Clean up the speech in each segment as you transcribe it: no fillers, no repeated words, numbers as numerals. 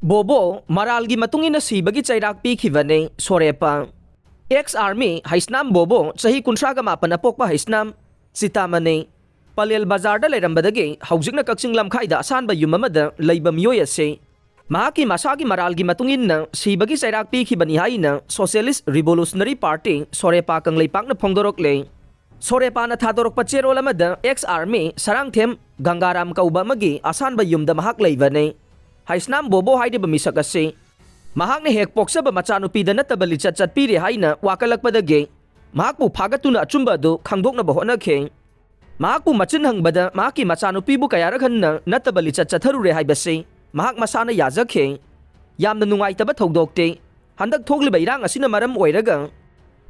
Bobo, maralgi matungin na sibagi chairak pikhibane Sorepa. Ex-army Haisnam Bobo, sahi kuntraga mapanapok pa Haisnam, sitamane. Palel bazarda layrambadagi, hausik na kaksing lamkhaida asan ba yumamada layba miyoy ase. Mahaki masagi maralgi matungin na sibagi chairak pikhibani hay na Socialist Revolutionary Party Sorepa kang laypak na pongdorok le. Sorepa na thadorok pachero lamada ex-army sarangthem Gangaram kauba magi asan ba yumda mahak laybane. Haisnam Bobo hay di bamisak kasi. Mahak ni hekpok sa ba machanupi da na tabali chat piri hay na wakalak padagi. Mahak po pagatu na achumba do kangdok na baho na keng. Mahak po machinhang bada mahaki machanupi bu kayarakan na natabali chat harure hay basi. Mahak masana yazak keng. Yam na nungay tabat hogdok te. Handag thogli ba irang asina maram oiragang.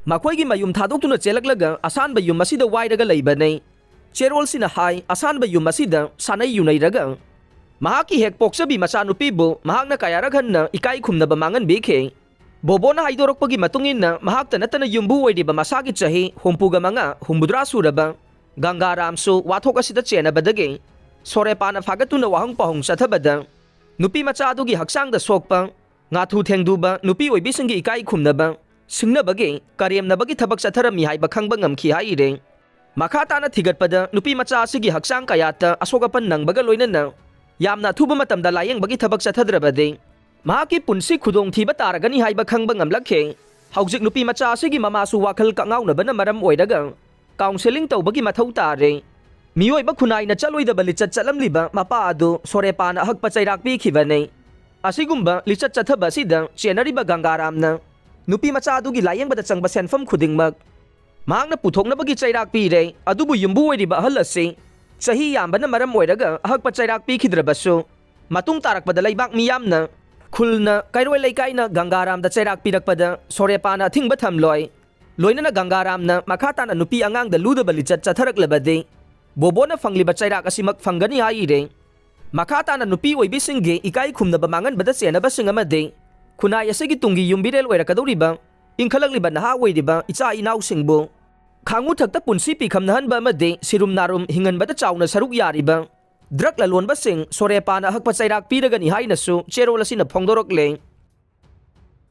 Makoy gi mayum thadok tu na chelaglaga asan ba yum masida wairaga laybanay. Cherol sina hay asan ba yum masida sanay yunay ragang. Mahaki hekpok sabi masanupi bo, mahak na kayaraghan na ikay kum na bamangan bike. Bobo na haidorok pagi matungin na mahak tanata na yung buhay di ba masakit sahi, humpuga mga, humbudra sura ba. Gangaram so, wato kasi da tsena badagi. Sore pa na fagatu na wahang pahong sa tabada. Nupi matsado gi haksang da sok pa. Nga tuteng du ba, nupi oy bisang gi ikay kum na ba. Sing na bagi, kariyam na bagi tabak sa tarami hay bakang bangam kihay ire. Makata na tigat pa da, nupi matsa sige haksang kayata asogapan ng bagaloy na na. Yamna thuba matamda layang bagi thabak sa thadrabade mahaki punsi khudong thiba taragani haiba khangba ngamlakhe haujik nupi macha sigi mamasu wakhal ka ngau na bana maram oidaga counseling taw bagi mathau tare mioi ba khunai na chaloi da bali chat chalam liba mapa adu sore pa na hak pachairak pi khibane asigumba lichat chathaba sida chenari ba gangaram na nupi macha adu gi layang bada changba senfam khuding mag mahang na puthok na bagi chairak pi re adubu yumbu oi riba halase sahi yamba na maram oiraga ahak pachairak pikhidrabaso matung tarak pada laybak miyam na khulna kairoi laikai na gangaram da chairak pirak pada Sorepa na thingba thamloi loina na gangaram na makhata na nupi angang da luda balichat chatharak labade bobo na fangliba chairak asimak fanggani haire makhata na nupi oi bisingge ikai khumna bamangan bada sena basing amade khunai asigi tungi yumbirel oira kadoriba ingkhalak liba na hawai diba icha inaw singbo Kangu thakta punsi pi khamnahan ba made sirum narum hingan bata chawna saruk yari ba drug lalon ba sing Sorepa na hakpa chairak piragani hay na su cherol asina phongdorok le